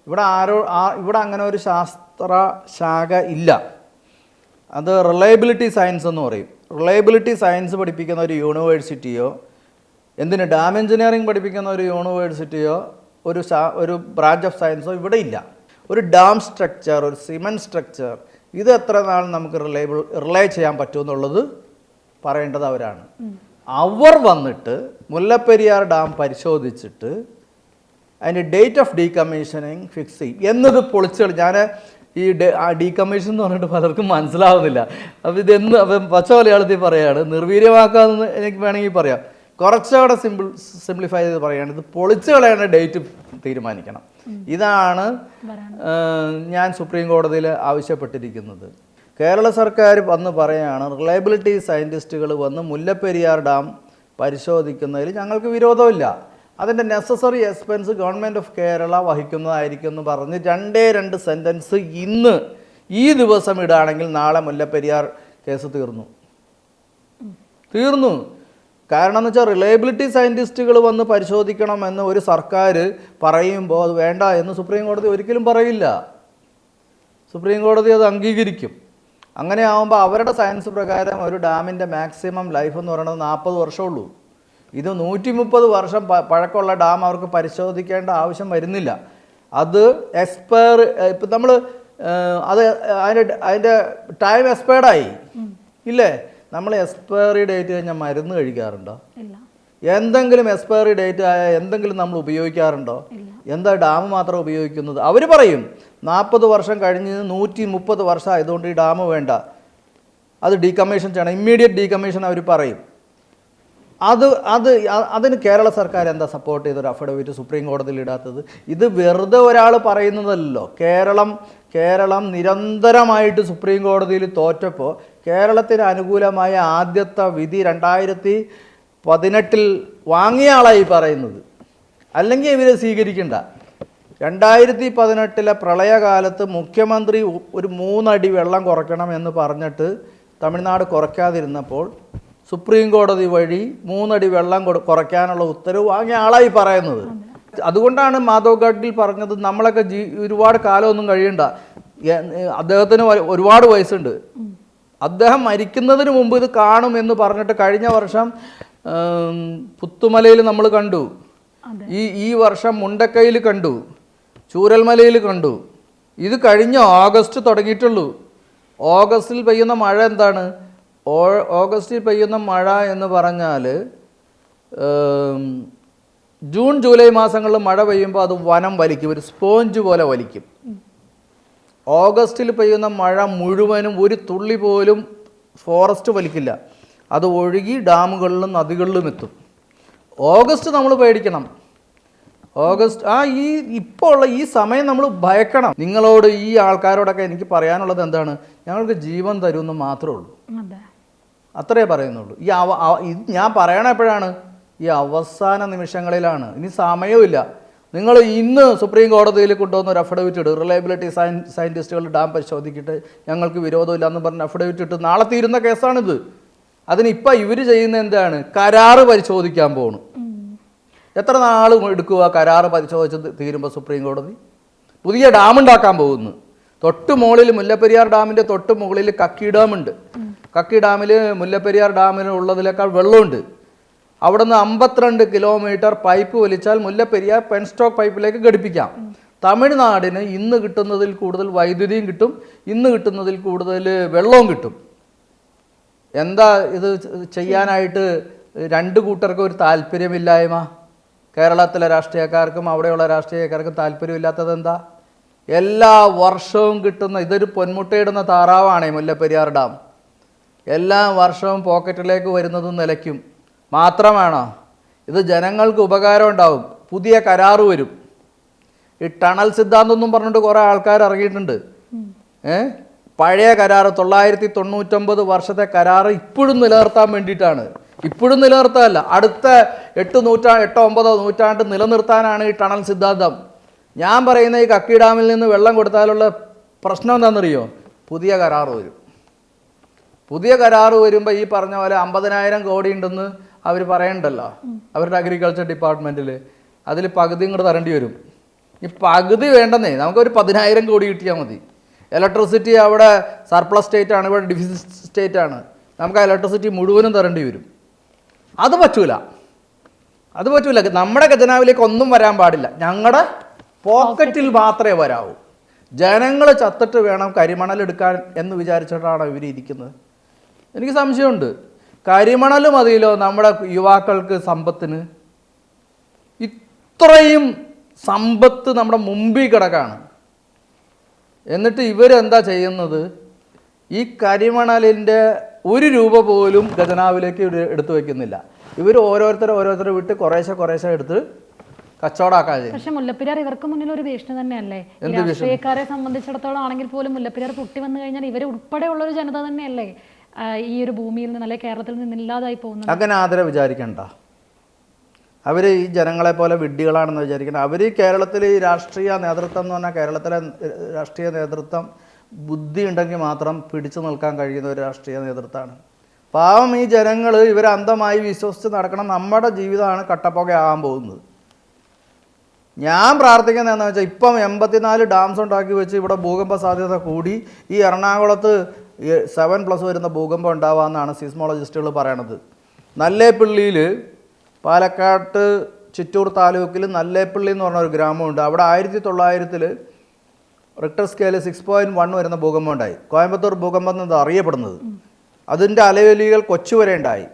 ഇവിടെ അങ്ങനെ ഒരു ശാസ്ത്ര ശാഖ ഇല്ല. അത് റിലയബിലിറ്റി സയൻസ് എന്ന് പറയും. റിലയബിലിറ്റി സയൻസ് പഠിപ്പിക്കുന്ന ഒരു യൂണിവേഴ്സിറ്റിയോ, എന്തിന് ഡാം എഞ്ചിനീയറിംഗ് പഠിപ്പിക്കുന്ന ഒരു യൂണിവേഴ്സിറ്റിയോ ഒരു ബ്രാഞ്ച് ഓഫ് സയൻസോ ഇവിടെ ഇല്ല. ഒരു ഡാം സ്ട്രക്ചർ, ഒരു സിമൻറ്റ് സ്ട്രക്ചർ, ഇത് എത്ര നാൾ നമുക്ക് റിലേ ചെയ്യാൻ പറ്റുമെന്നുള്ളത് പറയേണ്ടത് അവരാണ്. അവർ വന്നിട്ട് മുല്ലപ്പെരിയാർ ഡാം പരിശോധിച്ചിട്ട് അതിൻ്റെ ഡേറ്റ് ഓഫ് ഡീകമ്മീഷനിങ് ഫിക്സ് ചെയ്യും എന്നത് പൊളിച്ചുകൾ. ഞാൻ ഈ ഡീകമ്മീഷൻ എന്ന് പറഞ്ഞിട്ട് പലർക്കും മനസ്സിലാവുന്നില്ല. അപ്പോൾ ഇതെന്ന് പച്ച മലയാളത്തിൽ പറയുകയാണ്, നിർവീര്യമാക്കാമെന്ന് എനിക്ക് വേണമെങ്കിൽ പറയാം. കുറച്ചുകൂടെ സിംപ്ലിഫൈ ചെയ്ത് പറയുകയാണ്, ഇത് പൊളിച്ചു കളയേണ്ട ഡേറ്റ് തീരുമാനിക്കണം. ഇതാണ് ഞാൻ സുപ്രീം കോടതിയിൽ ആവശ്യപ്പെട്ടിരിക്കുന്നത്. കേരള സർക്കാർ വന്ന് പറയുകയാണ്, റിലയബിലിറ്റി സയൻറ്റിസ്റ്റുകൾ വന്ന് മുല്ലപ്പെരിയാർ ഡാം പരിശോധിക്കുന്നതിൽ ഞങ്ങൾക്ക് വിരോധമില്ല, അതിൻ്റെ necessary expense government of Kerala വഹിക്കുന്നതായിരിക്കും എന്ന് പറഞ്ഞ് 2 സെൻറ്റൻസ് ഇന്ന് ഈ ദിവസം ഇടുകയാണെങ്കിൽ നാളെ മുല്ലപ്പെരിയാർ കേസ് തീർന്നു. കാരണം എന്ന് വെച്ചാൽ റിലയബിലിറ്റി സയൻറ്റിസ്റ്റുകൾ വന്ന് പരിശോധിക്കണമെന്ന് ഒരു സർക്കാർ പറയുമ്പോൾ അത് വേണ്ട എന്ന് സുപ്രീം കോടതി ഒരിക്കലും പറയില്ല. സുപ്രീം കോടതി അത് അംഗീകരിക്കും. അങ്ങനെ ആകുമ്പോൾ അവരുടെ സയൻസ് പ്രകാരം ഒരു ഡാമിൻ്റെ മാക്സിമം ലൈഫ് എന്ന് പറയുന്നത് 40 വർഷമുള്ളൂ. ഇത് 130 വർഷം പഴക്കമുള്ള ഡാം അവർക്ക് പരിശോധിക്കേണ്ട ആവശ്യം വരുന്നില്ല. അത് ഇപ്പം നമ്മൾ അതിൻ്റെ ടൈം എക്സ്പയർഡായി ഇല്ലേ? നമ്മൾ എക്സ്പയറി ഡേറ്റ് കഴിഞ്ഞാൽ മരുന്ന് കഴിക്കാറുണ്ടോ? എന്തെങ്കിലും എക്സ്പയറി ഡേറ്റ് ആയ എന്തെങ്കിലും നമ്മൾ ഉപയോഗിക്കാറുണ്ടോ? എന്താ ഡാം മാത്രം ഉപയോഗിക്കുന്നത്? അവർ പറയും 40 വർഷം കഴിഞ്ഞ് 130 വർഷം ആയതുകൊണ്ട് ഈ ഡാം വേണ്ട, അത് ഡീകമ്മീഷൻ ചെയ്യണം, ഇമ്മീഡിയറ്റ് ഡീകമ്മീഷൻ അവർ പറയും. അതിന് കേരള സർക്കാർ എന്താ സപ്പോർട്ട് ചെയ്തൊരു അഫിഡവിറ്റ് സുപ്രീം കോടതിയിൽ ഇടാത്തത്? ഇത് വെറുതെ ഒരാൾ പറയുന്നതല്ലോ. കേരളം നിരന്തരമായിട്ട് സുപ്രീം കോടതിയിൽ തോറ്റപ്പോൾ കേരളത്തിന് അനുകൂലമായ ആദ്യത്തെ വിധി 2018 വാങ്ങിയ ആളായി പറയുന്നത്. അല്ലെങ്കിൽ ഇവരെ സ്വീകരിക്കണ്ട. 2018 പ്രളയകാലത്ത് മുഖ്യമന്ത്രി ഒരു 3 അടി വെള്ളം കുറയ്ക്കണം എന്ന് പറഞ്ഞിട്ട് തമിഴ്നാട് കുറയ്ക്കാതിരുന്നപ്പോൾ സുപ്രീം കോടതി വഴി 3 അടി വെള്ളം കുറയ്ക്കാനുള്ള ഉത്തരവ് വാങ്ങിയ ആളായി പറയുന്നത്. അതുകൊണ്ടാണ് മാധവ് ഗാഡ്ഗിൽ പറഞ്ഞത് നമ്മളൊക്കെ ഒരുപാട് കാലമൊന്നും കഴിയണ്ട. അദ്ദേഹത്തിന് ഒരുപാട് വയസ്സുണ്ട്. അദ്ദേഹം മരിക്കുന്നതിന് മുമ്പ് ഇത് കാണും എന്ന് പറഞ്ഞിട്ട് കഴിഞ്ഞ വർഷം പുത്തുമലയിൽ നമ്മൾ കണ്ടു, ഈ വർഷം മുണ്ടക്കയിൽ കണ്ടു, ചൂരൽമലയിൽ കണ്ടു. ഇത് കഴിഞ്ഞ ഓഗസ്റ്റ് തുടങ്ങിയിട്ടുള്ളൂ. ഓഗസ്റ്റിൽ പെയ്യുന്ന മഴ എന്താണ്? ഓഗസ്റ്റിൽ പെയ്യുന്ന മഴ എന്ന് പറഞ്ഞാൽ ജൂൺ ജൂലൈ മാസങ്ങളിൽ മഴ പെയ്യുമ്പോൾ അത് വനം വലിക്കും, ഒരു സ്പോഞ്ച് പോലെ വലിക്കും. ഓഗസ്റ്റിൽ പെയ്യുന്ന മഴ മുഴുവനും ഒരു തുള്ളി പോലും ഫോറസ്റ്റ് വലിക്കില്ല, അത് ഒഴുകി ഡാമുകളിലും നദികളിലും എത്തും. ഓഗസ്റ്റ് നമ്മൾ പേടിക്കണം. ഓഗസ്റ്റ് ഇപ്പോൾ ഉള്ള ഈ സമയം നമ്മൾ ഭയക്കണം. നിങ്ങളോട് ഈ ആൾക്കാരോടൊക്കെ എനിക്ക് പറയാനുള്ളത് എന്താണ്? ഞങ്ങൾക്ക് ജീവൻ തരുമെന്ന് മാത്രമേ ഉള്ളൂ, അത്രേ പറയുന്നുള്ളൂ. ഇത് ഞാൻ പറയണ എപ്പോഴാണ്? ഈ അവസാന നിമിഷങ്ങളിലാണ്. ഇനി സമയമില്ല. നിങ്ങൾ ഇന്ന് സുപ്രീം കോടതിയിൽ കൊണ്ടുവന്ന ഒരു അഫിഡവിറ്റ് ഇട്ട്, റിലയബിലിറ്റി സയൻറ്റിസ്റ്റുകൾ ഡാം പരിശോധിക്കിട്ട് ഞങ്ങൾക്ക് വിരോധമില്ല എന്ന് പറഞ്ഞ് അഫിഡവിറ്റ് ഇട്ട് നാളെ തീരുന്ന കേസാണിത്. അതിനിപ്പോൾ ഇവർ ചെയ്യുന്ന എന്താണ്? കരാറ് പരിശോധിക്കാൻ പോകണം. എത്ര നാൾ എടുക്കുക കരാറ് പരിശോധിച്ച് തീരുമ്പോൾ സുപ്രീം കോടതി? പുതിയ ഡാം ഉണ്ടാക്കാൻ പോകുന്നു. തൊട്ട് മുകളിൽ മുല്ലപ്പെരിയാർ ഡാമിൻ്റെ തൊട്ട് മുകളിൽ കക്കി ഡാമുണ്ട്. കക്കി ഡാമിൽ മുല്ലപ്പെരിയാർ ഡാമിൽ ഉള്ളതിനേക്കാൾ വെള്ളമുണ്ട്. അവിടെ നിന്ന് 52 കിലോമീറ്റർ പൈപ്പ് വലിച്ചാൽ മുല്ലപ്പെരിയാർ പെൻസ്റ്റോക്ക് പൈപ്പിലേക്ക് ഘടിപ്പിക്കാം. തമിഴ്നാടിന് ഇന്ന് കിട്ടുന്നതിൽ കൂടുതൽ വൈദ്യുതിയും കിട്ടും, ഇന്ന് കിട്ടുന്നതിൽ കൂടുതൽ വെള്ളവും കിട്ടും. എന്താ ഇത് ചെയ്യാനായിട്ട് രണ്ട് കൂട്ടർക്കും ഒരു താല്പര്യമില്ലായ്മ? കേരളത്തിലെ രാഷ്ട്രീയക്കാർക്കും അവിടെയുള്ള രാഷ്ട്രീയക്കാർക്കും താല്പര്യമില്ലാത്തത് എന്താ? എല്ലാ വർഷവും കിട്ടുന്ന, ഇതൊരു പൊന്മുട്ടയിടുന്ന താറാവാണേ മുല്ലപ്പെരിയാർ ഡാം. എല്ലാ വർഷവും പോക്കറ്റിലേക്ക് വരുന്നതും നിലയ്ക്കും. മാത്രമാണോ ഇത്? ജനങ്ങൾക്ക് ഉപകാരം ഉണ്ടാവും. പുതിയ കരാറ് വരും. ഈ ടണൽ സിദ്ധാന്തം എന്നും പറഞ്ഞിട്ട് കുറേ ആൾക്കാർ ഇറങ്ങിയിട്ടുണ്ട്. പഴയ കരാറ് 999 വർഷത്തെ കരാറ് ഇപ്പോഴും നിലനിർത്താൻ വേണ്ടിയിട്ടാണ്. ഇപ്പോഴും നിലനിർത്താനല്ല, അടുത്ത 8-9 നൂറ്റാണ്ട് നിലനിർത്താനാണ് ഈ ടണൽ സിദ്ധാന്തം. ഞാൻ പറയുന്ന ഈ കക്കി ഡാമിൽ നിന്ന് വെള്ളം കൊടുത്താലുള്ള പ്രശ്നം എന്താണെന്നറിയോ? പുതിയ കരാറ് വരും. പുതിയ കരാറ് വരുമ്പോൾ ഈ പറഞ്ഞ പോലെ 50,000 കോടി ഉണ്ടെന്ന് അവർ പറയണ്ടല്ലോ അവരുടെ അഗ്രികൾച്ചർ ഡിപ്പാർട്ട്മെൻറ്റിൽ. അതിൽ പകുതി ഇങ്ങോട്ട് തരേണ്ടി വരും. ഈ പകുതി വേണ്ടെന്നേ, നമുക്കൊരു 10,000 കോടി കിട്ടിയാൽ മതി. ഇലക്ട്രിസിറ്റി അവിടെ സർപ്ലസ് സ്റ്റേറ്റ് ആണ്, ഇവിടെ ഡിഫിസിറ്റ് സ്റ്റേറ്റ് ആണ്. നമുക്ക് ആ ഇലക്ട്രിസിറ്റി മുഴുവനും തരേണ്ടി വരും. അത് പറ്റൂല. നമ്മുടെ ഖജനാവിലേക്ക് ഒന്നും വരാൻ പാടില്ല. ഞങ്ങളുടെ പോക്കറ്റിൽ മാത്രമേ വരാവൂ. ജനങ്ങൾ ചത്തിട്ട് വേണം കരിമണൽ എടുക്കാൻ എന്ന് വിചാരിച്ചിട്ടാണ് ഇവർ ഇരിക്കുന്നത്. എനിക്ക് സംശയമുണ്ട്. കരിമണൽ മതിയല്ലോ നമ്മുടെ യുവാക്കൾക്ക് സമ്പത്തിന്. ഇത്രയും സമ്പത്ത് നമ്മുടെ മുമ്പിൽ കിടക്കാണ്. എന്നിട്ട് ഇവരെന്താ ചെയ്യുന്നത്? ഈ കരിമണലിൻ്റെ 1 രൂപ പോലും ഖജനാവിലേക്ക് എടുത്തു വയ്ക്കുന്നില്ല. ഇവർ ഓരോരുത്തരെ വിട്ട് കുറേശ്ശെ എടുത്ത് കച്ചവടമാക്കാൻ ചെയ്യും. പക്ഷെ മുല്ലപ്പെരിയാർ ഇവർക്ക് മുന്നിൽ ഒരു ഭീഷണി തന്നെയല്ലേ? രാഷ്ട്രീയക്കാരെ സംബന്ധിച്ചിടത്തോളം ആണെങ്കിൽ പോലും മുല്ലപ്പെരിയാർ പൊട്ടി വന്നു കഴിഞ്ഞാൽ ഇവർ ഉൾപ്പെടെയുള്ള ഒരു ജനത തന്നെയല്ലേ ഈ ഒരു ഭൂമിയിൽ നിന്ന്, അല്ലെങ്കിൽ കേരളത്തിൽ നിന്ന് ഇല്ലാതായി പോകുന്നത്. അങ്ങനെ ആദരം വിചാരിക്കണ്ട. അവർ ഈ ജനങ്ങളെ പോലെ വിഡ്ഢികളാണെന്ന് വിചാരിക്കണം. അവർ കേരളത്തിൽ ഈ രാഷ്ട്രീയ നേതൃത്വം എന്ന് പറഞ്ഞാൽ, കേരളത്തിലെ രാഷ്ട്രീയ നേതൃത്വം ബുദ്ധി ഉണ്ടെങ്കിൽ മാത്രം പിടിച്ചു നിൽക്കാൻ കഴിയുന്ന ഒരു രാഷ്ട്രീയ നേതൃത്വമാണ്. പാവം ഈ ജനങ്ങൾ ഇവരെ അന്ധമായി വിശ്വസിച്ച് നടക്കണം. നമ്മുടെ ജീവിതമാണ് കട്ടപ്പുകയാകാൻ പോകുന്നത്. ഞാൻ പ്രാർത്ഥിക്കുന്നത് എന്താണെന്ന് വെച്ചാൽ, ഇപ്പം 84 ഡാംസ് ഉണ്ടാക്കി വെച്ച് ഇവിടെ ഭൂകമ്പ സാധ്യത കൂടി ഈ എറണാകുളത്ത് 7+ വരുന്ന ഭൂകമ്പം ഉണ്ടാവാമെന്നാണ് സിസ്മോളജിസ്റ്റുകൾ പറയണത്. നല്ലേപ്പള്ളിയിൽ, പാലക്കാട്ട് ചിറ്റൂർ താലൂക്കിൽ നല്ലേപ്പള്ളി എന്ന് പറഞ്ഞൊരു ഗ്രാമമുണ്ട്. അവിടെ 1900 റിക്ടർ സ്കെയിൽ 6.1 വരുന്ന ഭൂകമ്പം ഉണ്ടായി. കോയമ്പത്തൂർ ഭൂകമ്പം എന്ന് അറിയപ്പെടുന്നത്. അതിൻ്റെ അലവലികൾ കൊച്ചു വരെ ഉണ്ടായി.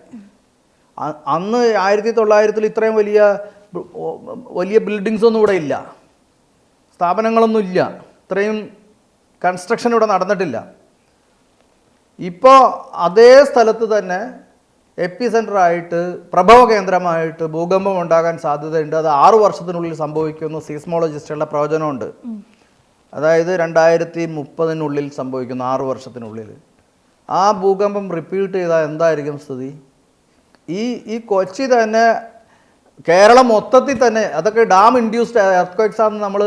അന്ന് 1900 ഇത്രയും വലിയ ബിൽഡിങ്സ് ഒന്നും ഇവിടെ ഇല്ല, സ്ഥാപനങ്ങളൊന്നും ഇല്ല, ഇത്രയും കൺസ്ട്രക്ഷൻ ഇവിടെ നടന്നിട്ടില്ല. ഇപ്പോൾ അതേ സ്ഥലത്ത് തന്നെ എപ്പി സെൻ്ററായിട്ട്, പ്രഭവ കേന്ദ്രമായിട്ട് ഭൂകമ്പം ഉണ്ടാകാൻ സാധ്യതയുണ്ട്. അത് 6 വർഷത്തിനുള്ളിൽ സംഭവിക്കുമെന്ന് സീസ്മോളജിസ്റ്റുകളുടെ പ്രവചനമുണ്ട്. അതായത് 2030 സംഭവിക്കുന്നു, 6 വർഷത്തിനുള്ളിൽ. ആ ഭൂകമ്പം റിപ്പീറ്റ് ചെയ്താൽ എന്തായിരിക്കും സ്ഥിതി? ഈ കൊച്ചി തന്നെ, കേരളം മൊത്തത്തിൽ തന്നെ, അതൊക്കെ ഡാം ഇൻഡ്യൂസ്ഡ് എർത്ത് ആണെന്ന് നമ്മൾ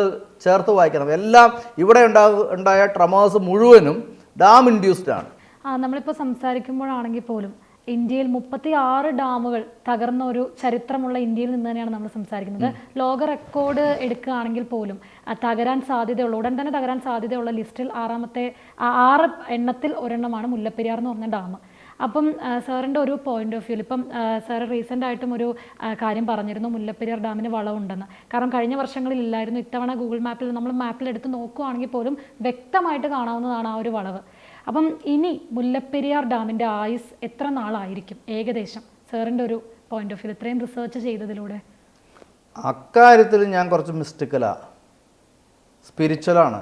ചേർത്ത് വായിക്കണം. എല്ലാം ഇവിടെ ഉണ്ടായ ട്രമേഴ്സ് മുഴുവനും ഡാം ഇൻഡ്യൂസ്ഡ് ആണ്. നമ്മളിപ്പോൾ സംസാരിക്കുമ്പോഴാണെങ്കിൽ പോലും ഇന്ത്യയിൽ 36 ഡാമുകൾ തകർന്ന ഒരു ചരിത്രമുള്ള ഇന്ത്യയിൽ നിന്ന് തന്നെയാണ് നമ്മൾ സംസാരിക്കുന്നത്. ലോക റെക്കോർഡ് എടുക്കുകയാണെങ്കിൽ പോലും തകരാൻ സാധ്യതയുള്ള ഉടൻ തന്നെ തകരാൻ സാധ്യതയുള്ള ലിസ്റ്റിൽ 6 എണ്ണത്തിൽ ഒരെണ്ണമാണ് മുല്ലപ്പെരിയാർ എന്ന് പറഞ്ഞ ഡാം. അപ്പം സാറിൻ്റെ ഒരു പോയിന്റ് ഓഫ് വ്യൂവിൽ ഇപ്പം സാർ റീസെൻ്റ് ആയിട്ടും ഒരു കാര്യം പറഞ്ഞിരുന്നു, മുല്ലപ്പെരിയാർ ഡാമിന് വളവുണ്ടെന്ന്. കാരണം കഴിഞ്ഞ വർഷങ്ങളിൽ ഇല്ലായിരുന്നു. ഇത്തവണ ഗൂഗിൾ മാപ്പിൽ നമ്മൾ മാപ്പിലെടുത്ത് നോക്കുകയാണെങ്കിൽ പോലും വ്യക്തമായിട്ട് കാണാവുന്നതാണ് ആ ഒരു വളവ്. അപ്പം ഇനി മുല്ലപ്പെരിയാർ ഡാമിൻ്റെ ആയുസ് എത്ര നാളായിരിക്കും ഏകദേശം സാറിൻ്റെ ഒരു പോയിന്റ് ഓഫ് വ്യൂ ഇത്രയും റിസർച്ച് ചെയ്തതിലൂടെ? അക്കാര്യത്തിൽ ഞാൻ കുറച്ച് മിസ്റ്റേക്കലാണ്, സ്പിരിച്വലാണ്.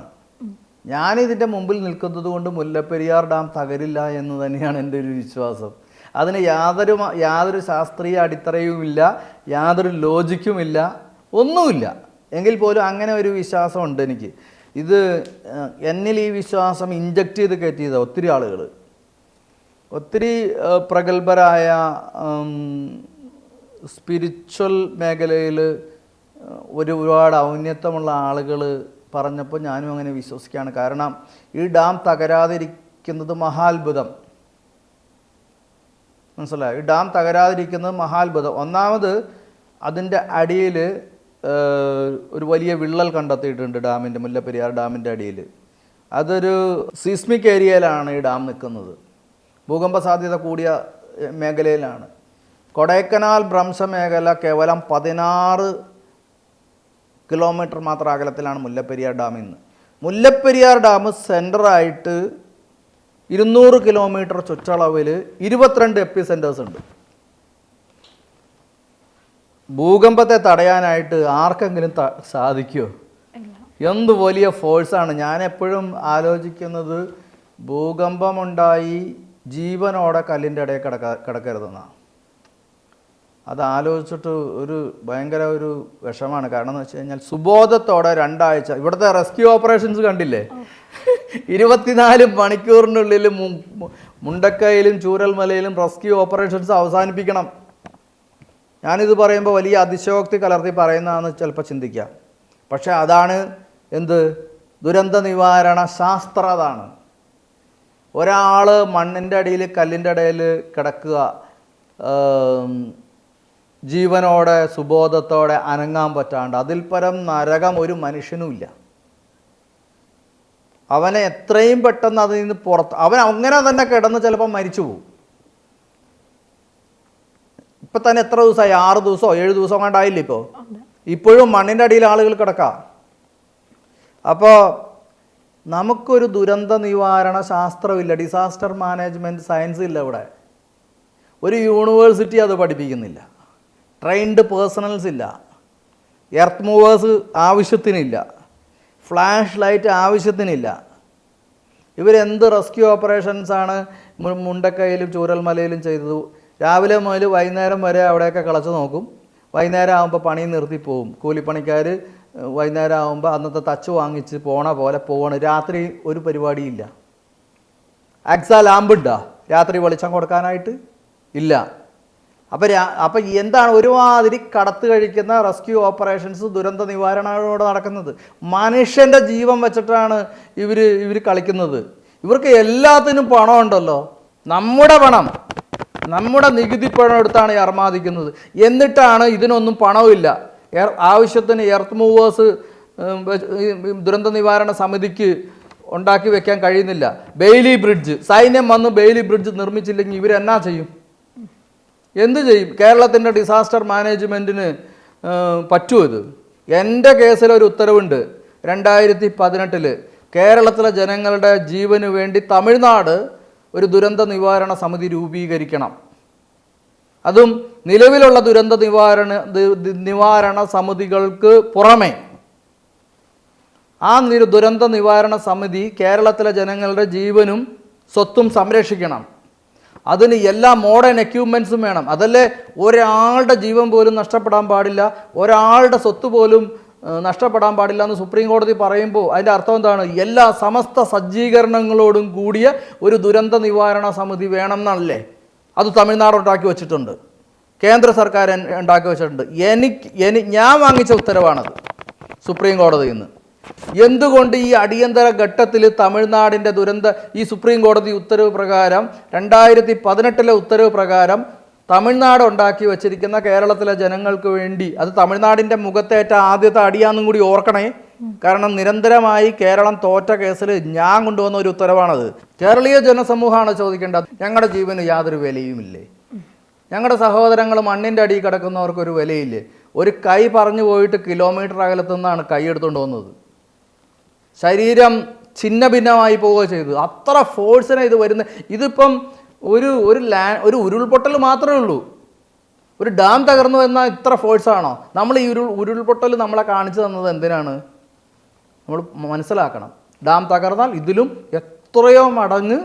ഞാനിതിൻ്റെ മുമ്പിൽ നിൽക്കുന്നത് കൊണ്ട് മുല്ലപ്പെരിയാർ ഡാം തകരില്ല എന്ന് തന്നെയാണ് എൻ്റെ ഒരു വിശ്വാസം. അതിന് യാതൊരു ശാസ്ത്രീയ അടിത്തറയുമില്ല, യാതൊരു ലോജിക്കുമില്ല, ഒന്നുമില്ല. എങ്കിൽ പോലും അങ്ങനെ ഒരു വിശ്വാസമുണ്ട് എനിക്ക്. ഇത് എന്നിൽ ഈ വിശ്വാസം ഇഞ്ചക്ട് ചെയ്ത് കയറ്റിയത് ഒത്തിരി ആളുകൾ, ഒത്തിരി പ്രഗത്ഭരായ സ്പിരിച്വൽ മേഖലയിൽ ഒരുപാട് ഔന്നത്യമുള്ള ആളുകൾ പറഞ്ഞപ്പോൾ ഞാനും അങ്ങനെ വിശ്വസിക്കുകയാണ്. കാരണം ഈ ഡാം തകരാതിരിക്കുന്നത് മഹാത്ഭുതം, മനസ്സിലായോ? ഈ ഡാം തകരാതിരിക്കുന്നത് മഹാത്ഭുതം. ഒന്നാമത് അതിൻ്റെ അടിയിൽ ഒരു വലിയ വിള്ളൽ കണ്ടെത്തിയിട്ടുണ്ട് ഡാമിൻ്റെ, മുല്ലപ്പെരിയാർ ഡാമിൻ്റെ അടിയിൽ. അതൊരു സീസ്മിക് ഏരിയയിലാണ് ഈ ഡാം നിൽക്കുന്നത്, ഭൂകമ്പ സാധ്യത കൂടിയ മേഖലയിലാണ്. കൊടൈക്കനാൽ ഭ്രംശമേഖല കേവലം 16 കിലോമീറ്റർ മാത്രം അകലത്തിലാണ് മുല്ലപ്പെരിയാർ ഡാമിൽ നിന്ന്. മുല്ലപ്പെരിയാർ ഡാം സെൻറ്ററായിട്ട് 200 കിലോമീറ്റർ ചുറ്റളവിൽ 22 എപ്പി സെൻറ്റേഴ്സ് ഉണ്ട്. ഭൂകമ്പത്തെ തടയാനായിട്ട് ആർക്കെങ്കിലും സാധിക്കുമോ? എന്ത് വലിയ ഫോഴ്സാണ്. ഞാൻ എപ്പോഴും ആലോചിക്കുന്നത് ഭൂകമ്പമുണ്ടായി ജീവനോടെ കല്ലിൻ്റെ ഇടയിൽ കിടക്കരുതെന്നാണ്. അത് ആലോചിച്ചിട്ട് ഒരു ഭയങ്കര ഒരു വിഷമാണ്. കാരണം എന്ന് വെച്ച് കഴിഞ്ഞാൽ സുബോധത്തോടെ 2 ആഴ്ച ഇവിടുത്തെ റെസ്ക്യൂ ഓപ്പറേഷൻസ് കണ്ടില്ലേ, 24 മണിക്കൂറിനുള്ളിൽ മുണ്ടക്കയിലും ചൂരൽമലയിലും റെസ്ക്യൂ ഓപ്പറേഷൻസ് അവസാനിപ്പിക്കണം. ഞാനിത് പറയുമ്പോൾ വലിയ അതിശയോക്തി കലർത്തി പറയുന്നതാണെന്ന് ചിലപ്പോൾ ചിന്തിക്കാം. പക്ഷേ അതാണ് എന്ത് ദുരന്ത നിവാരണ ശാസ്ത്രം. അതാണ് ഒരാൾ മണ്ണിൻ്റെ അടിയിൽ കല്ലിൻ്റെ ഇടയിൽ കിടക്കുക, ജീവനോടെ സുബോധത്തോടെ അനങ്ങാൻ പറ്റാണ്ട്, അതിൽ പരം നരകം ഒരു മനുഷ്യനുമില്ല. അവനെ എത്രയും പെട്ടെന്ന് അതിൽ നിന്ന് അവൻ അങ്ങനെ തന്നെ കിടന്ന് ചിലപ്പോൾ മരിച്ചു പോകും. ഇപ്പം തന്നെ എത്ര ദിവസമായി, 6 ദിവസമോ 7 ദിവസമോ കണ്ടായില്ല. ഇപ്പോഴും മണ്ണിൻ്റെ അടിയിൽ ആളുകൾ കിടക്കാം. അപ്പോൾ നമുക്കൊരു ദുരന്ത നിവാരണ ശാസ്ത്രമില്ല, ഡിസാസ്റ്റർ മാനേജ്മെൻറ്റ് സയൻസ് ഇല്ല ഇവിടെ. ഒരു യൂണിവേഴ്സിറ്റി അത് പഠിപ്പിക്കുന്നില്ല, ട്രെയിൻഡ് പേഴ്സണൽസ് ഇല്ല, എർത്ത് മൂവേഴ്സ് ആവശ്യത്തിനില്ല, ഫ്ലാഷ് ലൈറ്റ് ആവശ്യത്തിനില്ല. ഇവരെന്ത് റെസ്ക്യൂ ഓപ്പറേഷൻസാണ് മുണ്ടക്കയിലും ചൂരൽമലയിലും ചെയ്തത്? രാവിലെ മുതൽ വൈകുന്നേരം വരെ അവിടെയൊക്കെ കളച്ച് നോക്കും. വൈകുന്നേരം ആകുമ്പോൾ പണി നിർത്തിപ്പോവും. കൂലിപ്പണിക്കാർ വൈകുന്നേരം ആകുമ്പോൾ അന്നത്തെ തച്ച് വാങ്ങിച്ച് പോണ പോലെ പോവാണ്. രാത്രി ഒരു പരിപാടിയില്ല. എക്സാ ലാമ്പുണ്ടാ രാത്രി വെളിച്ചം കൊടുക്കാനായിട്ട്? ഇല്ല. അപ്പം എന്താണ് ഒരുമാതിരി കടത്ത് കഴിക്കുന്ന റെസ്ക്യൂ ഓപ്പറേഷൻസ് ദുരന്ത നിവാരണയോടെ നടക്കുന്നത്? മനുഷ്യൻ്റെ ജീവൻ വെച്ചിട്ടാണ് ഇവർ കളിക്കുന്നത്. ഇവർക്ക് എല്ലാത്തിനും പണമുണ്ടല്ലോ, നമ്മുടെ പണം, നമ്മുടെ നികുതി പണം എടുത്താണ് അർമാദിക്കുന്നത്. എന്നിട്ടാണ് ഇതിനൊന്നും പണവുമില്ല. ആവശ്യത്തിന് എർത്ത് മൂവേഴ്സ് ദുരന്ത നിവാരണ സമിതിക്ക് ഉണ്ടാക്കി വെക്കാൻ കഴിയുന്നില്ല. ബെയിലി ബ്രിഡ്ജ്, സൈന്യം വന്ന് ബെയിലി ബ്രിഡ്ജ് നിർമ്മിച്ചില്ലെങ്കിൽ ഇവരെന്നാ ചെയ്യും? എന്ത് ചെയ്യും? കേരളത്തിൻ്റെ ഡിസാസ്റ്റർ മാനേജ്മെൻറ്റിന് പറ്റുമോ ഇത്? എൻ്റെ കേസിലൊരു ഉത്തരവുണ്ട് 2018 കേരളത്തിലെ ജനങ്ങളുടെ ജീവന് വേണ്ടി തമിഴ്നാട് ഒരു ദുരന്ത നിവാരണ സമിതി രൂപീകരിക്കണം. അതും നിലവിലുള്ള ദുരന്ത നിവാരണ സമിതികൾക്ക് പുറമെ ആ ദുരന്ത നിവാരണ സമിതി കേരളത്തിലെ ജനങ്ങളുടെ ജീവനും സ്വത്തും സംരക്ഷിക്കണം. അതിന് എല്ലാ മോഡേൺ എക്യുപ്മെൻറ്റ്സും വേണം. അതല്ലേ ഒരാളുടെ ജീവൻ പോലും നഷ്ടപ്പെടാൻ പാടില്ല, ഒരാളുടെ സ്വത്ത് പോലും നഷ്ടപ്പെടാൻ പാടില്ല എന്ന് സുപ്രീം കോടതി പറയുമ്പോൾ അതിൻ്റെ അർത്ഥം എന്താണ്? എല്ലാ സമസ്ത സജ്ജീകരണങ്ങളോടും കൂടിയ ഒരു ദുരന്ത നിവാരണ സമിതി വേണം എന്നല്ലേ? അത് തമിഴ്നാട് ഉണ്ടാക്കി വെച്ചിട്ടുണ്ട്, കേന്ദ്ര സർക്കാർ ഉണ്ടാക്കി വെച്ചിട്ടുണ്ട്. ഞാൻ വാങ്ങിച്ച ഉത്തരവാണത് സുപ്രീം കോടതിയിൽ നിന്ന്. എന്തുകൊണ്ട് ഈ അടിയന്തര ഘട്ടത്തിൽ തമിഴ്നാടിൻ്റെ ഈ സുപ്രീം കോടതി ഉത്തരവ് പ്രകാരം 2018 ഉത്തരവ് പ്രകാരം തമിഴ്നാട് ഉണ്ടാക്കി വച്ചിരിക്കുന്ന കേരളത്തിലെ ജനങ്ങൾക്ക് വേണ്ടി, അത് തമിഴ്നാടിൻ്റെ മുഖത്തേറ്റ ആദ്യത്തെ അടിയാന്നും കൂടി ഓർക്കണേ. കാരണം നിരന്തരമായി കേരളം തോറ്റ കേസിൽ ഞാൻ കൊണ്ടുവന്ന ഒരു ഉത്തരവാണത്. കേരളീയ ജനസമൂഹമാണ് ചോദിക്കേണ്ടത്, ഞങ്ങളുടെ ജീവന് യാതൊരു വിലയുമില്ലേ? ഞങ്ങളുടെ സഹോദരങ്ങൾ മണ്ണിൻ്റെ അടിയിൽ കിടക്കുന്നവർക്കൊരു വിലയില്ലേ? ഒരു കൈ പറഞ്ഞു പോയിട്ട് കിലോമീറ്റർ അകലത്തു നിന്നാണ് കൈ എടുത്തുകൊണ്ട് വന്നത്. ശരീരം ഛിന്ന ഭിന്നമായി പോവുക ചെയ്തു. അത്ര ഫോഴ്സിനെ ഇത് വരുന്നത്. ഇതിപ്പം ഒരു ഉരുൾപൊട്ടൽ മാത്രമേ ഉള്ളൂ. ഒരു ഡാം തകർന്നു എന്നാൽ ഇത്ര ഫോഴ്സാണോ? നമ്മൾ ഈ ഉരുൾപൊട്ടൽ നമ്മളെ കാണിച്ചു തന്നത് എന്തിനാണ്? നമ്മൾ മനസ്സിലാക്കണം. ഡാം തകർന്നാൽ ഇതിലും എത്രയോ മടങ്ങ്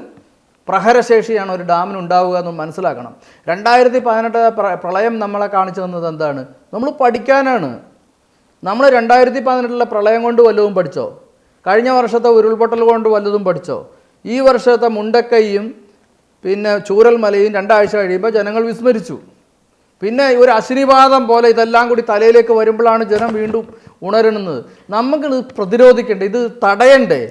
പ്രഹരശേഷിയാണ് ഒരു ഡാമിന് ഉണ്ടാവുക എന്ന് മനസ്സിലാക്കണം. 2018 പ്രളയം നമ്മളെ കാണിച്ചു തന്നത് എന്താണ്? നമ്മൾ പഠിക്കാനാണ്. നമ്മൾ 2018 പ്രളയം കൊണ്ട് വല്ലതും പഠിച്ചോ? കഴിഞ്ഞ വർഷത്തെ ഉരുൾപൊട്ടൽ കൊണ്ട് വല്ലതും പഠിച്ചോ? ഈ വർഷത്തെ മുണ്ടക്കൈയും പിന്നെ ചൂരൽമലയും 2 ആഴ്ച കഴിയുമ്പോൾ ജനങ്ങൾ വിസ്മരിച്ചു. പിന്നെ ഒരു അശ്നിപാതം പോലെ ഇതെല്ലാം കൂടി തലയിലേക്ക് വരുമ്പോഴാണ് ജനം വീണ്ടും ഉണരുന്നത്. നമുക്ക് പ്രതിരോധിക്കേണ്ടത്, ഇത് തടയണ്ടേ?